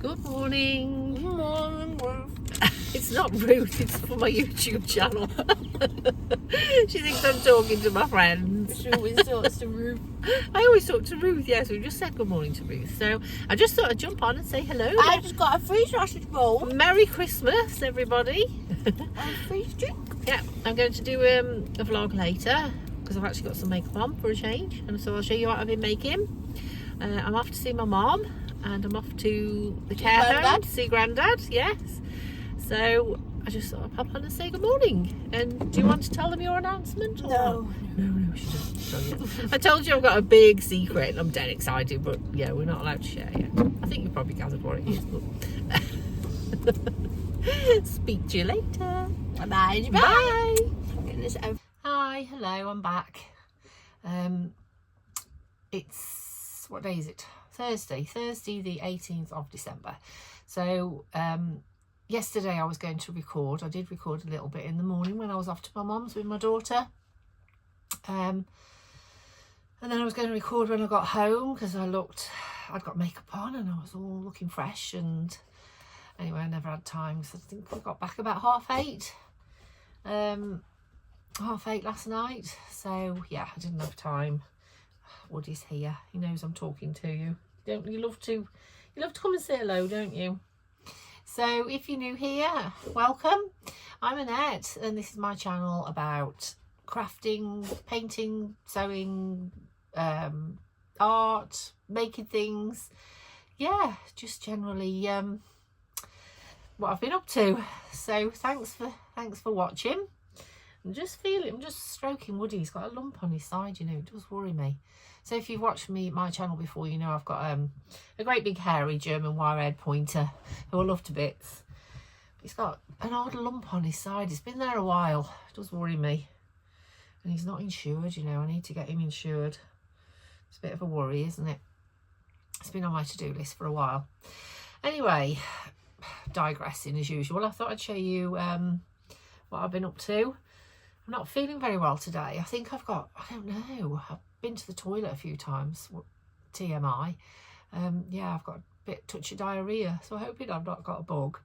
Good morning. Good morning, Ruth. It's not Ruth, it's for my YouTube channel. She thinks I'm talking to my friends. She always talks to Ruth. I always talk to Ruth, yes. We just said good morning to Ruth. So I just thought I'd jump on and say hello. I just got a free sausage roll Merry Christmas, everybody. and a free drink. Yeah, I'm going to do a vlog later because I've actually got some makeup on for a change. And so I'll show you what I've been making. I'm off to see my mom and I'm off to the care home to see Grandad, yes. So I just thought I'd pop on and say good morning. And do you want to tell them your announcement? Or No. No, she doesn't tell you. I told you I've got a big secret and I'm dead excited, but yeah, we're not allowed to share yet. I think you probably gathered what it is, but speak to you later. Bye. Bye. Goodness, Hi, hello, I'm back. It's, what day is it? Thursday the 18th of December. So yesterday I was going to record. I did record a little bit in the morning when I was off to my mum's with my daughter. And then I was going to record when I got home because I'd got makeup on and I was all looking fresh, and anyway I never had time, so I think I got back about 8:30. 8:30 last night, so yeah, I didn't have time. Woody's here, he knows I'm talking to you. Don't you love to come and say hello, don't you? So if you're new here, welcome. I'm Annette and this is my channel about crafting, painting, sewing, art, making things, yeah, just generally what I've been up to. So thanks for watching. I'm just stroking Woody. He's got a lump on his side, you know, it does worry me. So if you've watched my channel before, you know I've got a great big hairy German wire-haired pointer who I love to bits. He's got an odd lump on his side. It's been there a while. It does worry me. And he's not insured, you know. I need to get him insured. It's a bit of a worry, isn't it? It's been on my to-do list for a while. Anyway, digressing as usual, I thought I'd show you what I've been up to. I'm not feeling very well today. I think I've got, I don't know, I've been to the toilet a few times, TMI. Yeah, I've got a bit touchy diarrhea, so I'm hoping I've not got a bug.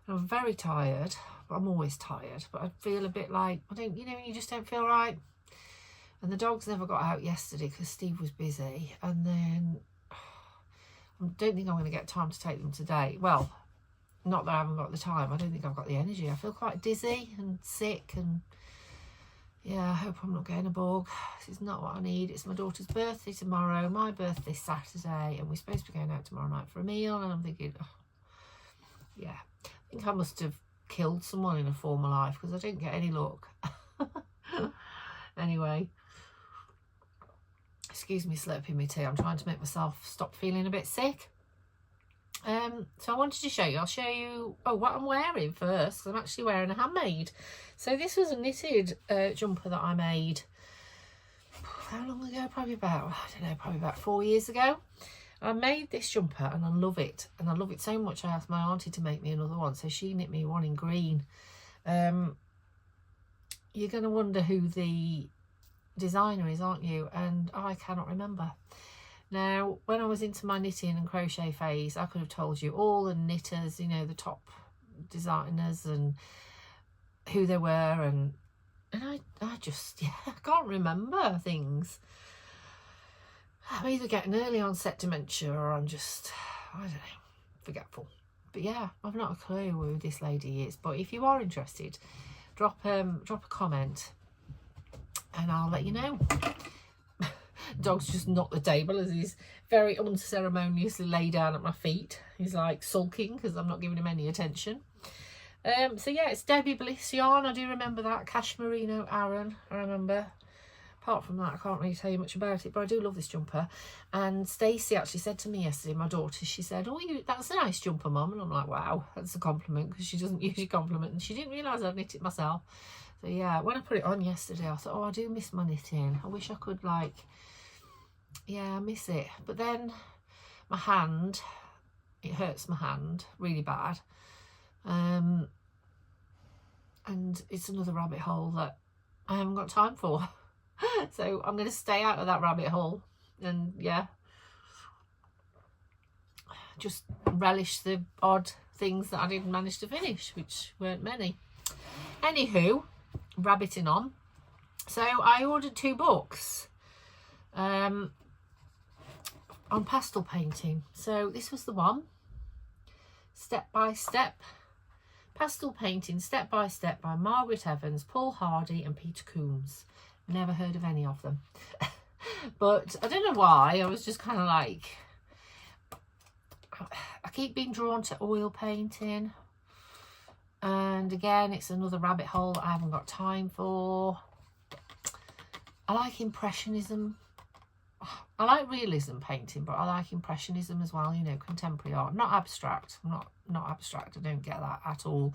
And I'm very tired, but I'm always tired, but I feel a bit like, you know, you just don't feel right. And the dogs never got out yesterday because Steve was busy, and then I don't think I'm going to get time to take them today. Well, not that I haven't got the time, I don't think I've got the energy. I feel quite dizzy and sick, and yeah, I hope I'm not getting a bug. This is not what I need. It's my daughter's birthday tomorrow, my birthday Saturday, and we're supposed to be going out tomorrow night for a meal, and I'm thinking, oh, yeah, I think I must have killed someone in a former life because I don't get any luck. Anyway, excuse me slurping my tea. I'm trying to make myself stop feeling a bit sick. So I wanted to show you, I'll show you what I'm wearing first, because I'm actually wearing a handmade. So this was a knitted jumper that I made, how long ago? Probably about 4 years ago. I made this jumper and I love it, and I love it so much I asked my auntie to make me another one, so she knit me one in green. You're going to wonder who the designer is, aren't you? And I cannot remember. Now, when I was into my knitting and crochet phase, I could have told you all the knitters, you know, the top designers and who they were, and I just, yeah, I can't remember things. I'm either getting early onset dementia or I'm just, I don't know, forgetful. But yeah, I've not a clue who this lady is. But if you are interested, drop a comment and I'll let you know. Dog's just knocked the table as he's very unceremoniously laid down at my feet. He's like sulking because I'm not giving him any attention. So yeah, it's Debbie Bliss yarn. I do remember that. Cashmerino Aaron, I remember. Apart from that, I can't really tell you much about it, but I do love this jumper. And Stacey actually said to me yesterday, my daughter, she said, oh, that's a nice jumper, Mum. And I'm like, wow, that's a compliment, because she doesn't usually compliment, and she didn't realise I'd knit it myself. So yeah, when I put it on yesterday, I thought, oh, I do miss my knitting. I wish I could, like, yeah, I miss it. But then my hand, it hurts my hand really bad. And it's another rabbit hole that I haven't got time for. So I'm going to stay out of that rabbit hole, and yeah, just relish the odd things that I didn't manage to finish, which weren't many. Anywho, rabbiting on. So I ordered 2 books on pastel painting. So this was the one, Step by Step. Pastel Painting Step by Step by Margaret Evans, Paul Hardy and Peter Coombs. Never heard of any of them. But I don't know why, I was just kind of like, I keep being drawn to oil painting. And again, it's another rabbit hole that I haven't got time for. I like Impressionism. I like realism painting, but I like Impressionism as well, you know, contemporary art. Not abstract. I'm not abstract. I don't get that at all.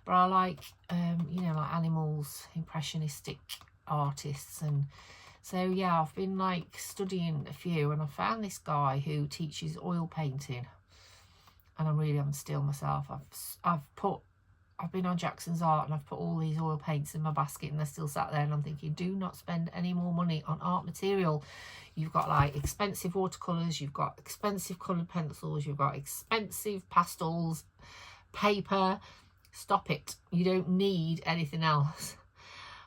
But I like, you know, like animals, impressionistic artists. And so, yeah, I've been like studying a few, and I found this guy who teaches oil painting. And I'm really on still myself. I've been on Jackson's Art and I've put all these oil paints in my basket, and they're still sat there, and I'm thinking, do not spend any more money on art material. You've got like expensive watercolours, you've got expensive coloured pencils, you've got expensive pastels, paper. Stop it. You don't need anything else.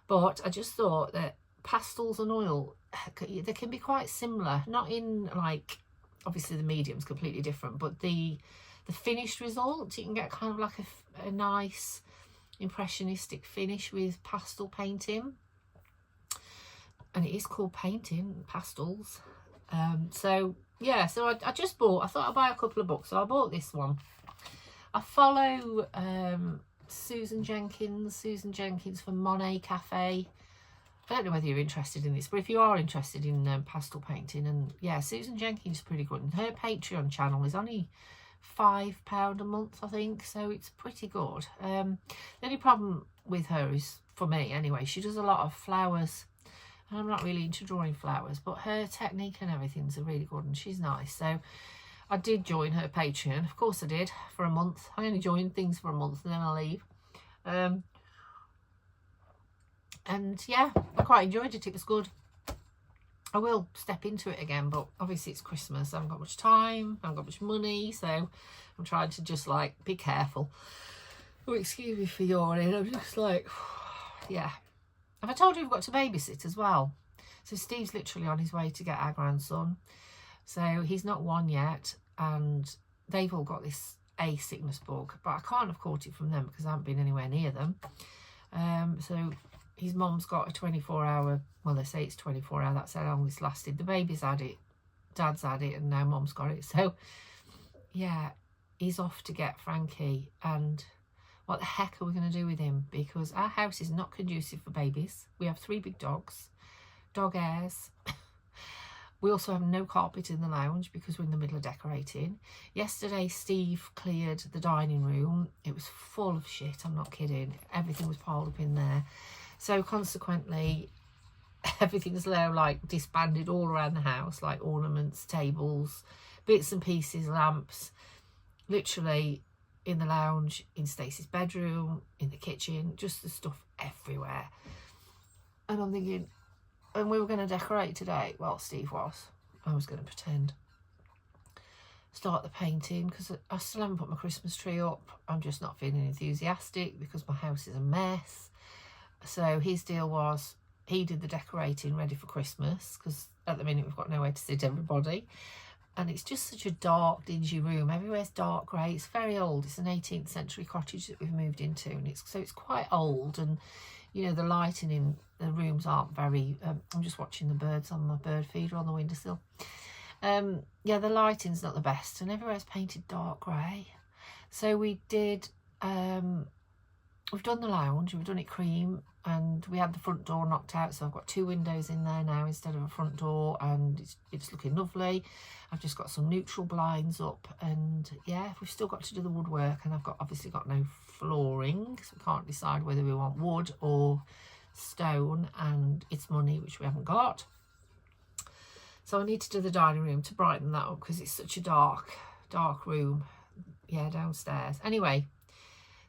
But I just thought that pastels and oil, they can be quite similar. Not in like, obviously the medium's completely different, but the finished result, you can get kind of like a nice impressionistic finish with pastel painting. And it is called painting, pastels. So yeah, so I just bought, I thought I'd buy a couple of books. So I bought this one. I follow Susan Jenkins from Monet Cafe. I don't know whether you're interested in this, but if you are interested in pastel painting, and yeah, Susan Jenkins is pretty good. And her Patreon channel is only £5 a month, I think, so it's pretty good. The only problem with her is, for me anyway, she does a lot of flowers, and I'm not really into drawing flowers, but her technique and everything's really good, and she's nice. So I did join her Patreon, of course I did, for a month. I only join things for a month and then I leave. And yeah, I quite enjoyed it. It was good. I will step into it again, but obviously it's Christmas. I haven't got much time, I haven't got much money, so I'm trying to just like be careful. Oh, excuse me for yawning. I'm just like, yeah. Have I told you we've got to babysit as well? So Steve's literally on his way to get our grandson. So he's not 1 yet, and they've all got this A sickness bug, but I can't have caught it from them because I haven't been anywhere near them. So his mum's got a 24-hour, well, they say it's 24-hour, that's how long this lasted. The baby's had it, dad's had it, and now mum's got it. So yeah, he's off to get Frankie, and what the heck are we going to do with him? Because our house is not conducive for babies. We have 3 big dogs, dog airs. We also have no carpet in the lounge because we're in the middle of decorating. Yesterday, Steve cleared the dining room. It was full of shit, I'm not kidding. Everything was piled up in there. So consequently, everything's now like disbanded all around the house, like ornaments, tables, bits and pieces, lamps, literally in the lounge, in Stacey's bedroom, in the kitchen, just the stuff everywhere. And I'm thinking, and we were going to decorate today. Well, Steve was. I was going to pretend. Start the painting, because I still haven't put my Christmas tree up. I'm just not feeling enthusiastic because my house is a mess. So his deal was, he did the decorating ready for Christmas, because at the minute we've got nowhere to sit everybody. And it's just such a dark, dingy room. Everywhere's dark grey. It's very old. It's an 18th century cottage that we've moved into, and it's quite old. And you know, the lighting in the rooms aren't very. I'm just watching the birds on my bird feeder on the windowsill. Yeah, the lighting's not the best, and everywhere's painted dark grey. So we did. We've done the lounge. We've done it cream, and we had the front door knocked out. So I've got 2 windows in there now instead of a front door, and it's looking lovely. I've just got some neutral blinds up, and yeah, we've still got to do the woodwork, and I've obviously got no flooring, so we can't decide whether we want wood or stone, and it's money, which we haven't got. So I need to do the dining room to brighten that up, because it's such a dark room, yeah, downstairs. Anyway,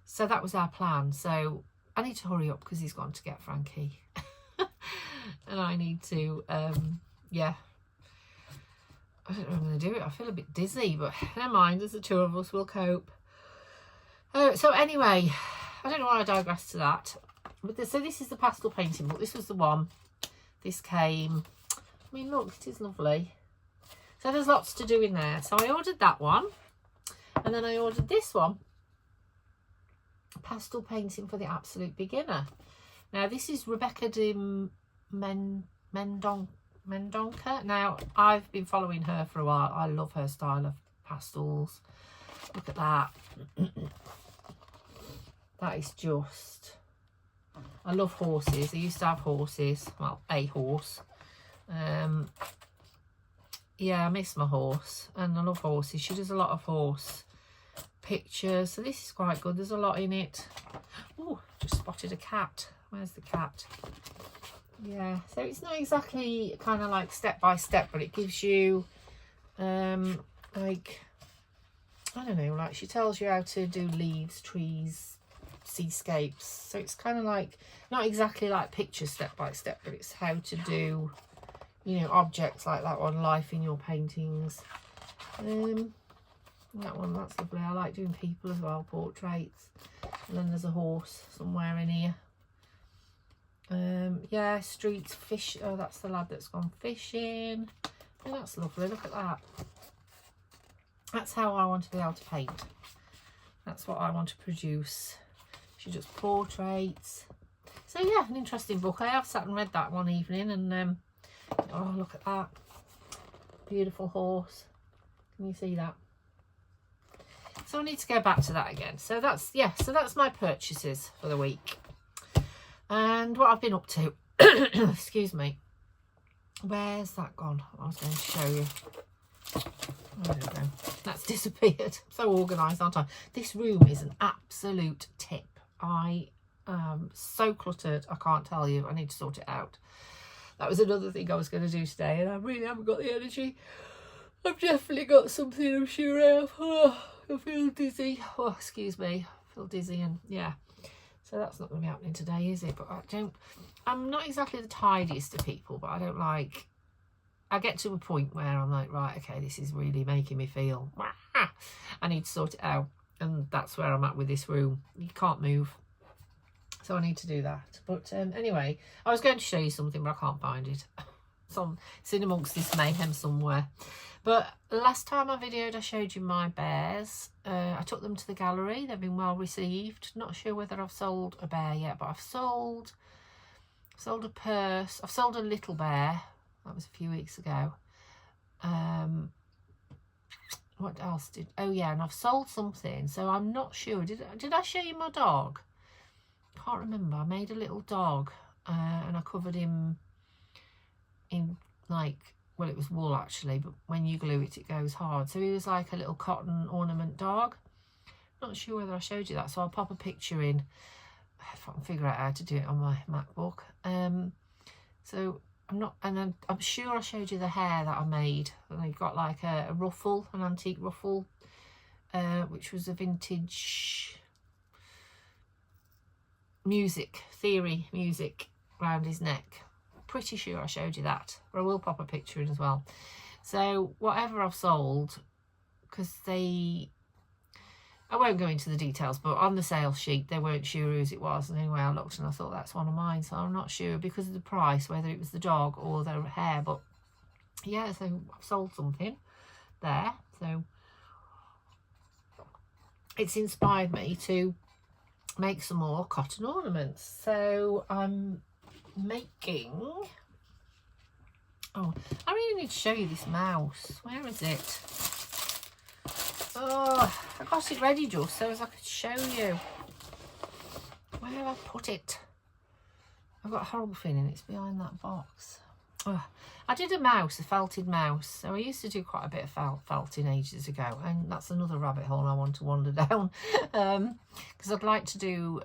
so that was our plan. So I need to hurry up because he's gone to get Frankie. And I need to, yeah, I don't know if I'm going to do it. I feel a bit dizzy, but never mind. There's the two of us. We'll cope. So anyway, I don't know why I digressed to that. But so this is the pastel painting book. This was the one. This came. I mean, look, it is lovely. So there's lots to do in there. So I ordered that one. And then I ordered this one. Pastel painting for the absolute beginner. Now, this is Rebecca de Mendonca. Now, I've been following her for a while. I love her style of pastels. Look at that. That is just... I love horses. I used to have horses. Well, a horse. Yeah, I miss my horse. And I love horses. She does a lot of horse pictures. So this is quite good. There's a lot in it. Oh, just spotted a cat. Where's the cat? Yeah, so it's not exactly kind of like step by step, but it gives you like, I don't know, like she tells you how to do leaves, trees, seascapes. So it's kind of like not exactly like picture step by step, but it's how to do, you know, objects like that one, life in your paintings. That one, that's lovely. I like doing people as well, portraits. And then there's a horse somewhere in here. Yeah, streets, fish. Oh, that's the lad that's gone fishing. Oh, that's lovely. Look at that. That's how I want to be able to paint. That's what I want to produce. She does portraits. So yeah, an interesting book. I have sat and read that one evening, and oh, look at that beautiful horse. Can you see that? So I need to go back to that again. So that's, yeah, so that's my purchases for the week. And what I've been up to. Excuse me. Where's that gone? I was going to show you. There we go. That's disappeared. So organised, aren't I? This room is an absolute tip. I am so cluttered. I can't tell you. I need to sort it out. That was another thing I was going to do today, and I really haven't got the energy. I've definitely got something, I'm sure I have. Oh, I feel dizzy. Oh, excuse me. I feel dizzy, and yeah. So that's not going to be happening today, is it? But I'm not exactly the tidiest of people, but I don't like, I get to a point where I'm like, right, okay, this is really making me feel, I need to sort it out. And that's where I'm at with this room. You can't move. So I need to do that. But anyway, I was going to show you something, but I can't find it. It's in amongst this mayhem somewhere. But last time I videoed, I showed you my bears. I took them to the gallery. They've been well received. Not sure whether I've sold a bear yet, but I've sold a purse. I've sold a little bear. That was a few weeks ago. What else did... Oh, yeah, and I've sold something. So I'm not sure. Did I show you my dog? Can't remember. I made a little dog and I covered him in, like... Well, it was wool, actually, but when you glue it, it goes hard. So he was like a little cotton ornament dog. Not sure whether I showed you that, so I'll pop a picture in if I can figure out how to do it on my MacBook. So I'm not, and then I'm sure I showed you the hair that I made. And I got like a ruffle, an antique ruffle, which was a vintage music around his neck. Pretty sure I showed you that, but I will pop a picture in as well. So whatever I've sold, because I won't go into the details, but on the sales sheet they weren't sure whose it was, and anyway I looked and I thought that's one of mine, so I'm not sure because of the price whether it was the dog or the hair. But yeah, so I've sold something there, so it's inspired me to make some more cotton ornaments. So I'm making, oh, I really need to show you this mouse. Where is it? Oh, I got it ready just so as I could show you. Where have I put it? I've got a horrible feeling it's behind that box. Oh, I did a mouse, a felted mouse. So I used to do quite a bit of felting ages ago, and that's another rabbit hole I want to wander down, because I'd like to do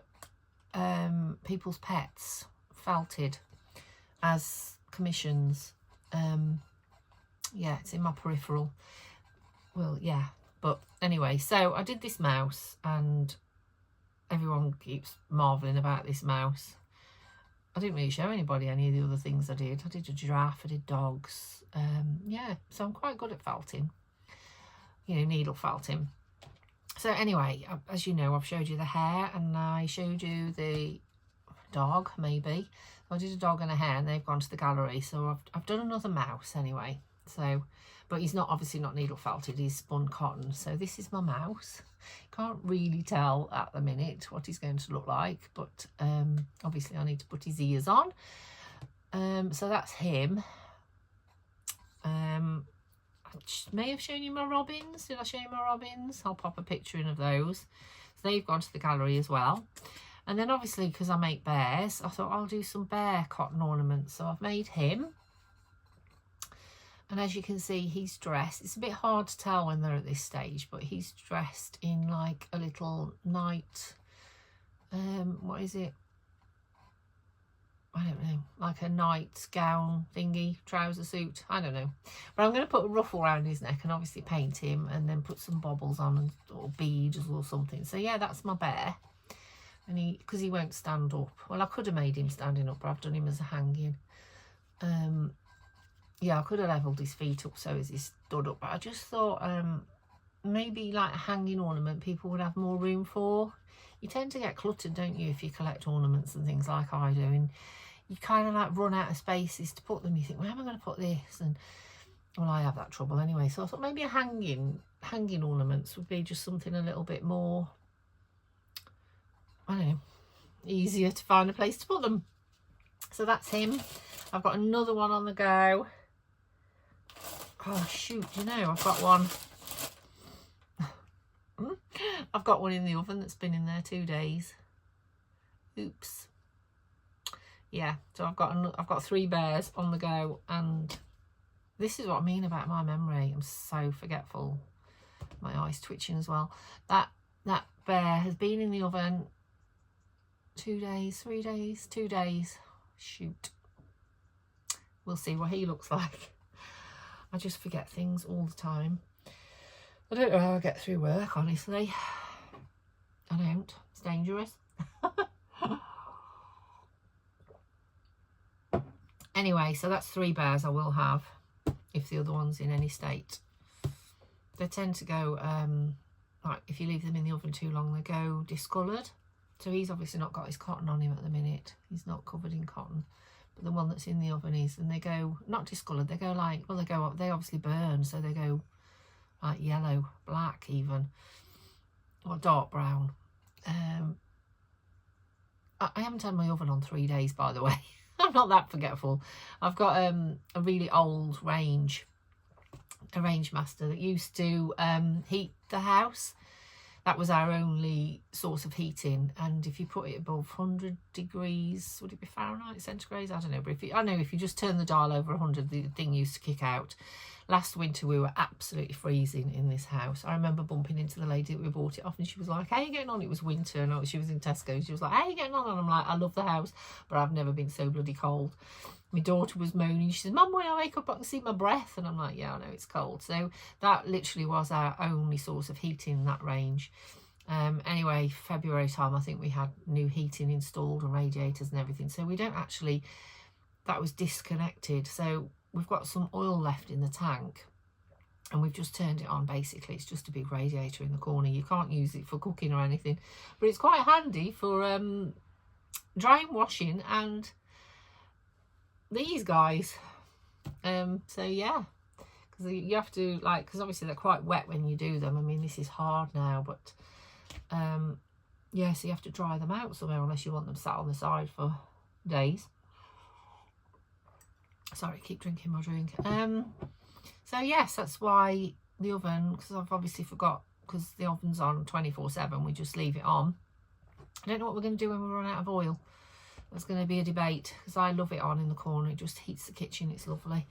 people's pets felted as commissions. Yeah, it's in my peripheral. Well, yeah, but anyway, so I did this mouse and everyone keeps marveling about this mouse, I didn't really show anybody any of the other things I did. I did a giraffe, I did dogs. Yeah, so I'm quite good at felting, you know, needle felting. So anyway, as you know, I've showed you the hare and I showed you the dog, maybe. I did a dog and a hare and they've gone to the gallery. So I've done another mouse anyway. So, but he's not, obviously not needle felted, he's spun cotton. So this is my mouse. Can't really tell at the minute what he's going to look like, but obviously I need to put his ears on. So that's him. I may have shown you my robins. Did I show you my robins? I'll pop a picture in of those. So they've gone to the gallery as well. And then obviously, because I make bears, I thought I'll do some bear cotton ornaments. So I've made him. And as you can see, he's dressed. It's a bit hard to tell when they're at this stage, but he's dressed in like a little night, what is it? I don't know, like a night gown thingy, trouser suit, I don't know. But I'm going to put a ruffle around his neck and obviously paint him and then put some bobbles on and, or beads or something. So yeah, that's my bear. And because he won't stand up. Well, I could have made him standing up, but I've done him as a hanging. Yeah, I could have levelled his feet up so as he stood up, but I just thought maybe like a hanging ornament people would have more room for. You tend to get cluttered, don't you, if you collect ornaments and things like I do, and you kind of like run out of spaces to put them. You think, where am I going to put this? And well, I have that trouble anyway. So I thought maybe a hanging ornaments would be just something a little bit more, I don't know, easier to find a place to put them. So that's him. I've got another one on the go. Oh shoot, you know, I've got one. I've got one in the oven that's been in there 2 days. Oops. Yeah, so I've got 3 bears on the go, and this is what I mean about my memory. I'm so forgetful. My eyes twitching as well. That bear has been in the oven 2 days, 3 days, 2 days. Shoot. We'll see what he looks like. I just forget things all the time. I don't know how I get through work, honestly. I don't. It's dangerous. Anyway, so that's 3 bears I will have if the other one's in any state. They tend to go, like if you leave them in the oven too long, they go discoloured. So he's obviously not got his cotton on him at the minute. He's not covered in cotton. But the one that's in the oven is, and they go, not discoloured, they go like, well, they obviously burn, so they go like yellow, black even, or dark brown. I haven't had my oven on 3 days, by the way. I'm not that forgetful. I've got a really old range master that used to heat the house. That was our only source of heating, and if you put it above 100 degrees, would it be Fahrenheit, centigrade? I don't know, but if you just turn the dial over 100, the thing used to kick out. Last winter we were absolutely freezing in this house. I remember bumping into the lady that we bought it off, and she was like, how are you getting on? It was winter, and she was in Tesco. She was like, how are you getting on? And I'm like, I love the house, but I've never been so bloody cold. My daughter was moaning. She said, Mum, when I wake up I can see my breath. And I'm like, yeah, I know, it's cold. So that literally was our only source of heating, that range. Anyway, February time, I think we had new heating installed and radiators and everything. So we don't actually, that was disconnected. So we've got some oil left in the tank, and we've just turned it on. Basically, it's just a big radiator in the corner. You can't use it for cooking or anything, but it's quite handy for drying, washing, and these guys. So yeah, because you have to, like, because obviously they're quite wet when you do them. I mean, this is hard now, but yeah, so you have to dry them out somewhere unless you want them sat on the side for days. Sorry, keep drinking my drink. So yes, that's why the oven, because I've obviously forgot, because the oven's on 24/7, we just leave it on. I don't know what we're going to do when we run out of oil. That's going to be a debate, because I love it on in the corner. It just heats the kitchen. It's lovely,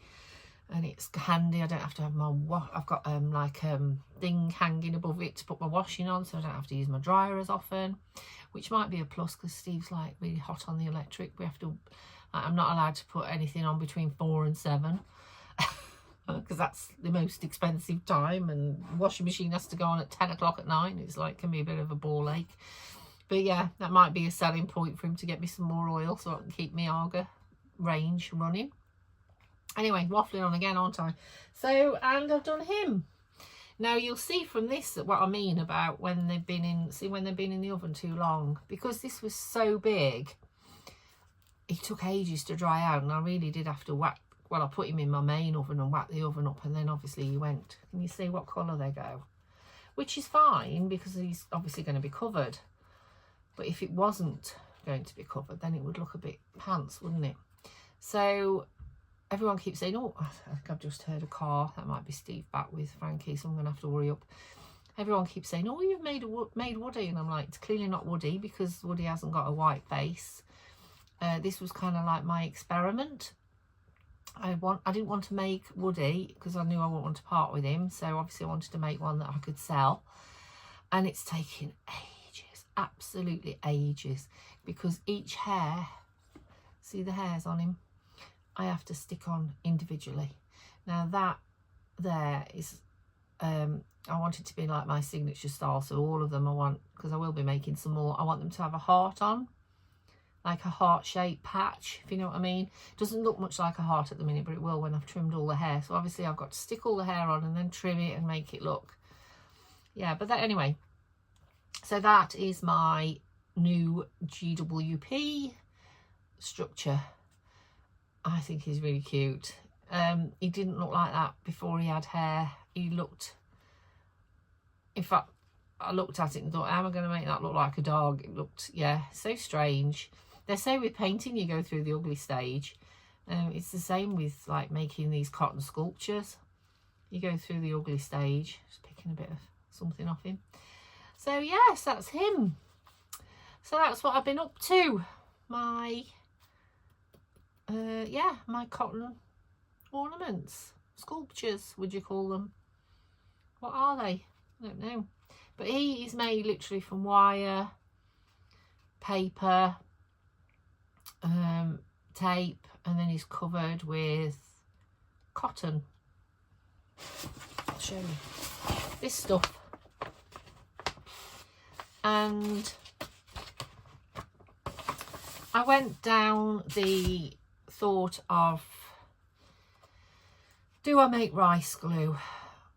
and it's handy. I don't have to have my I've got thing hanging above it to put my washing on, so I don't have to use my dryer as often, which might be a plus, because Steve's like really hot on the electric. We have to, I'm not allowed to put anything on between 4 and 7 because that's the most expensive time, and washing machine has to go on at 10 o'clock at night. It's like, can be a bit of a ball ache. But yeah, that might be a selling point for him to get me some more oil so I can keep my Arga range running. Anyway, waffling on again, aren't I? So, and I've done him. Now you'll see from this what I mean about when they've been in, when they've been in the oven too long, because this was so big. It took ages to dry out, and I really did have to whack. Well, I put him in my main oven and whack the oven up, and then obviously he went. Can you see what colour they go? Which is fine because he's obviously going to be covered. But if it wasn't going to be covered, then it would look a bit pants, wouldn't it? So everyone keeps saying, oh, I think I've just heard a car. That might be Steve back with Frankie, so I'm going to have to hurry up. Everyone keeps saying, oh, you've made Woody. And I'm like, it's clearly not Woody because Woody hasn't got a white face. This was kind of like my experiment. I didn't want to make Woody because I knew I wouldn't want to part with him. So obviously I wanted to make one that I could sell. And it's taken ages, absolutely ages, because each hair, see the hairs on him, I have to stick on individually. Now that there is, I want it to be like my signature style. So all of them I want, because I will be making some more, I want them to have a heart on. Like a heart-shaped patch, if you know what I mean. Doesn't look much like a heart at the minute, but it will when I've trimmed all the hair. So obviously I've got to stick all the hair on and then trim it and make it look. Yeah, but that anyway. So that is my new GWP structure. I think he's really cute. He didn't look like that before he had hair. He looked, in fact, I looked at it and thought, how am I going to make that look like a dog? It looked, yeah, so strange. They say with painting you go through the ugly stage. It's the same with like making these cotton sculptures. You go through the ugly stage. Just picking a bit of something off him. So yes, that's him. So that's what I've been up to. My, yeah, my cotton ornaments. Sculptures, would you call them? What are they? I don't know. But he is made literally from wire, paper, tape, and then he's covered with cotton. I'll show you this stuff. And I went down the thought of, do I make rice glue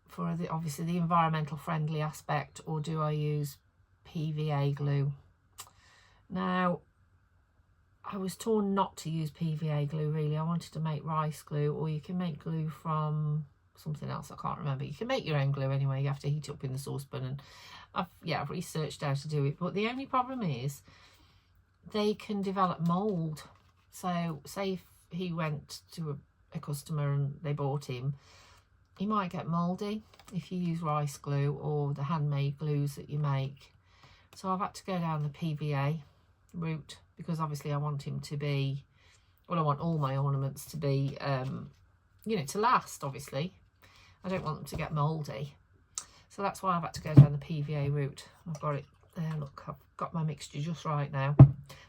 for the, obviously the environmental friendly aspect, or do I use PVA glue? Now, I was torn not to use PVA glue really. I wanted to make rice glue, or you can make glue from something else, I can't remember. You can make your own glue anyway. You have to heat it up in the saucepan, and I've researched how to do it. But the only problem is they can develop mould. So say if he went to a customer and they bought him, he might get mouldy if you use rice glue or the handmade glues that you make. So I've had to go down the PVA route, because obviously I want him to be, well, I want all my ornaments to be, you know, to last, obviously. I don't want them to get mouldy. So that's why I've had to go down the PVA route. I've got it there, look, I've got my mixture just right now.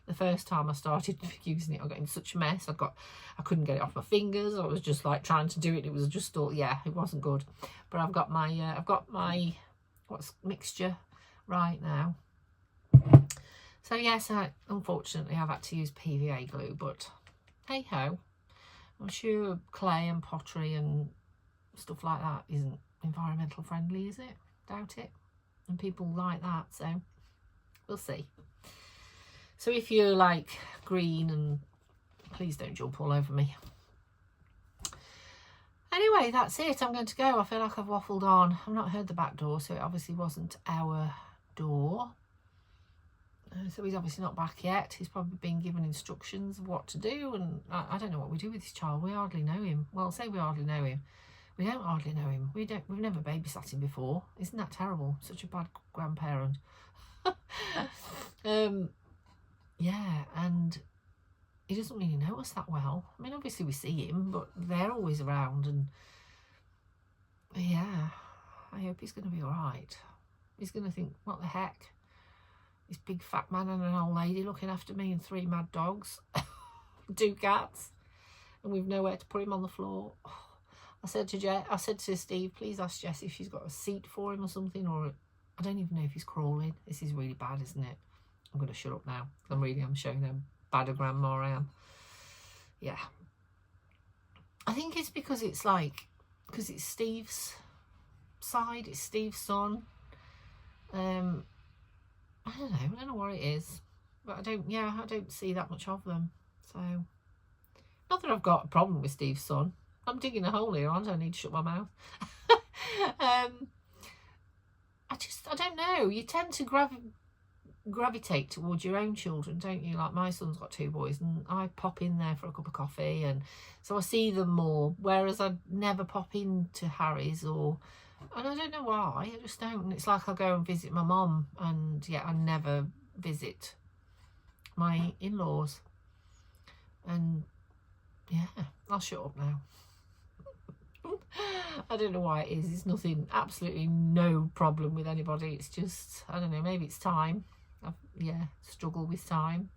The first time I started using it, I got in such a mess. I couldn't get it off my fingers. I was just like trying to do it. It was just all, yeah, it wasn't good. But I've got my mixture right now. So yes, unfortunately I've had to use PVA glue, but hey ho. I'm sure clay and pottery and stuff like that isn't environmental friendly, is it? Doubt it. And people like that, so we'll see. So if you're like green, and please don't jump all over me. Anyway, that's it. I'm going to go. I feel like I've waffled on. I've not heard the back door, so it obviously wasn't our door. So he's obviously not back yet. He's probably been given instructions of what to do, and I don't know what we do with this child. We hardly know him. Well, say we hardly know him. We don't hardly know him. We've never babysat him before. Isn't that terrible? Such a bad grandparent. Yeah, and he doesn't really know us that well. I mean, obviously we see him, but they're always around, and yeah, I hope he's going to be all right. He's going to think, what the heck? This big fat man and an old lady looking after me, and 3 mad dogs, 2 cats, and we've nowhere to put him on the floor. I said to Steve, please ask Jess if she's got a seat for him or something, or I don't even know if he's crawling. This is really bad, isn't it? I'm going to shut up now. I'm showing how bad a grandma I am. Yeah. I think it's because it's Steve's side, it's Steve's son. I don't know what it is, but I don't see that much of them. So, not that I've got a problem with Steve's son. I'm digging a hole here, I don't need to shut my mouth. I don't know. You tend to gravitate towards your own children, don't you? Like my son's got 2 boys, and I pop in there for a cup of coffee, and so I see them more. Whereas I never pop into Harry's, and I don't know why. I just don't. And it's like I go and visit my mum, and I never visit my in-laws. And I'll shut up now. I don't know why it is. It's nothing, absolutely no problem with anybody. It's just, I don't know, maybe it's time. Struggle with time.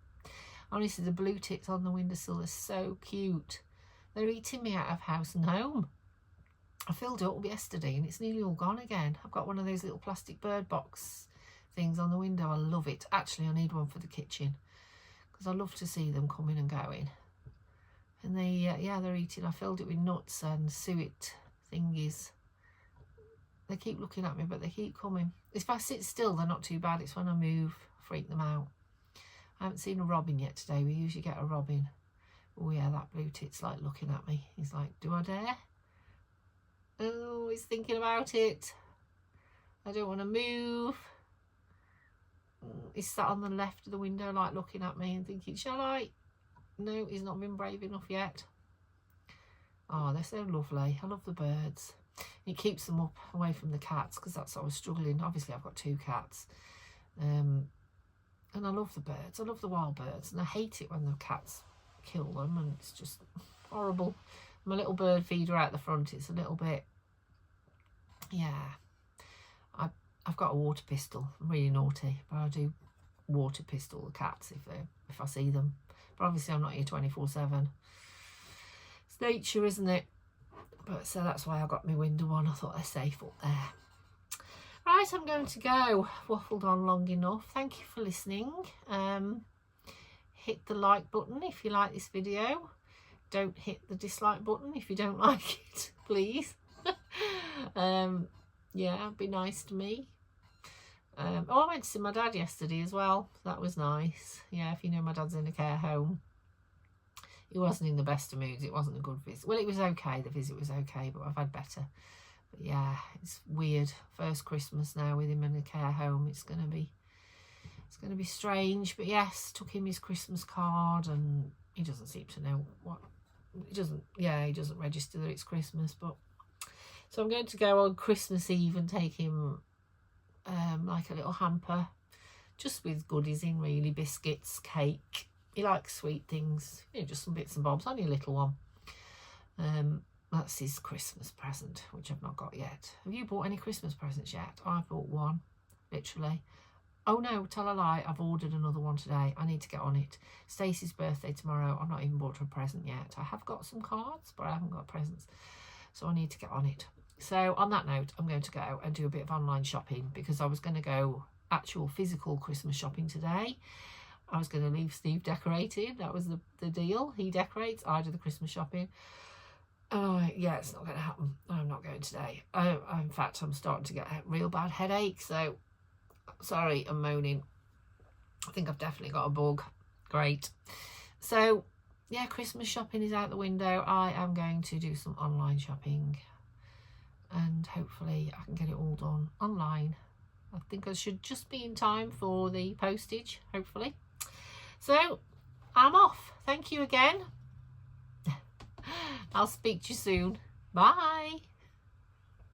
Honestly, the blue tits on the windowsill are so cute. They're eating me out of house and home. I filled it up yesterday and it's nearly all gone again. I've got one of those little plastic bird box things on the window. I love it. Actually, I need one for the kitchen because I love to see them coming and going. And they're eating. I filled it with nuts and suet thingies. They keep looking at me, but they keep coming. If I sit still, they're not too bad. It's when I move, freak them out. I haven't seen a robin yet today. We usually get a robin. Oh yeah, that blue tit's like looking at me. He's like, do I dare? Oh, he's thinking about it. I don't want to move. He's sat on the left of the window like looking at me and thinking, shall I? No, he's not been brave enough yet. Oh, they're so lovely. I love the birds. It keeps them up away from the cats because that's what I was struggling. Obviously, I've got 2 cats. And I love the birds. I love the wild birds. And I hate it when the cats kill them. And it's just horrible. My little bird feeder out the front, it's a little bit... I've got a water pistol. I'm really naughty. But I do water pistol the cats if I see them. But obviously I'm not here 24/7. It's nature, isn't it? But so that's why I got my window on. I thought they're safe up there. Right, I'm going to go. Waffled on long enough. Thank you for listening. Hit the like button if you like this video. Don't hit the dislike button if you don't like it, please. Be nice to me. I went to see my dad yesterday as well. That was nice. Yeah, if you know, my dad's in a care home. He wasn't in the best of moods. It wasn't a good visit. Well, it was okay. The visit was okay, but I've had better. But yeah, it's weird. First Christmas now with him in a care home. It's gonna be strange. But yes, took him his Christmas card, and he doesn't seem to know what. He doesn't register that it's Christmas. But so I'm going to go on Christmas Eve and take him like a little hamper, just with goodies in, really, biscuits, cake. He likes sweet things, just some bits and bobs, only a little one. That's his Christmas present, which I've not got yet. Have you bought any Christmas presents yet? I've bought one, literally. Oh no, tell a lie, I've ordered another one today. I need to get on it. Stacey's birthday tomorrow. I've not even bought her a present yet. I have got some cards, but I haven't got presents. So I need to get on it. So on that note, I'm going to go and do a bit of online shopping because I was going to go actual physical Christmas shopping today. I was going to leave Steve decorated. That was the deal. He decorates, I do the Christmas shopping. It's not going to happen. I'm not going today. In fact, I'm starting to get a real bad headache. So, sorry, I'm moaning. I think I've definitely got a bug. Great. So, yeah, Christmas shopping is out the window. I am going to do some online shopping. And hopefully I can get it all done online. I think I should just be in time for the postage, hopefully. So, I'm off. Thank you again. I'll speak to you soon. Bye.